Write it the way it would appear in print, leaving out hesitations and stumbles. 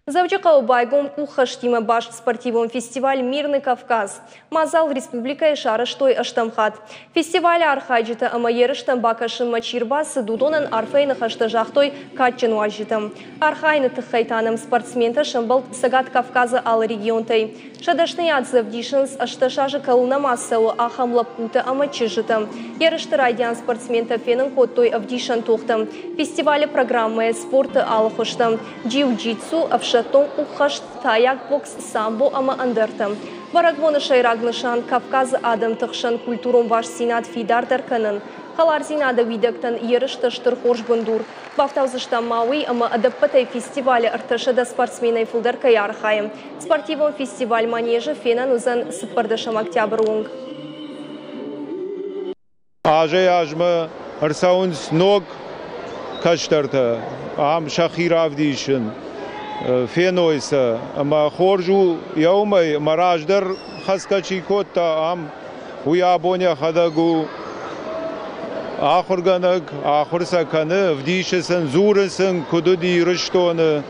Завчака байгом кухаштима баш спортивом фестиваль «Мирный Кавказ». Мазал республика и шарыштой аштамхат. Фестиваль архаджита амаерыштам бакашым мачирбас дудонан арфейна хаштажахтой катчын важитам. Архайны тыхайтаным спортсмента шамбал сагат Кавказа ал регионтай. Шадашный отзыв дишинс ашташажы калуна массау ахамла пута амачижитам. Ерышты райдян спортсмента фенын коттой авдишан тохтам. Фестивале программы спорта алхуштам. Джиу-джитсу авшатон ухашт таяк бокс самбо ама андертам. Барагвоны шайрагнышан Кавказ адам тахшан культуром ваш синат фидар дарканын. Халарзинада видектан ерыштыштыр хорш бундур. Бафтаузыштан мауи ама адаппатай фестивале арташада спортсменай фулдарка ярхаем. Спортивом фестиваль манежа фенан узан сыппардашам октябрь унг. Ажмы арсаунс ног каштарта ам шахиравдишин. Фенойса, ама хоржу яумай мараждар хаскачи котта ам уябоня хадагу ахурганак ахурсаканы вдишесен зуресен кудуди рыштоны.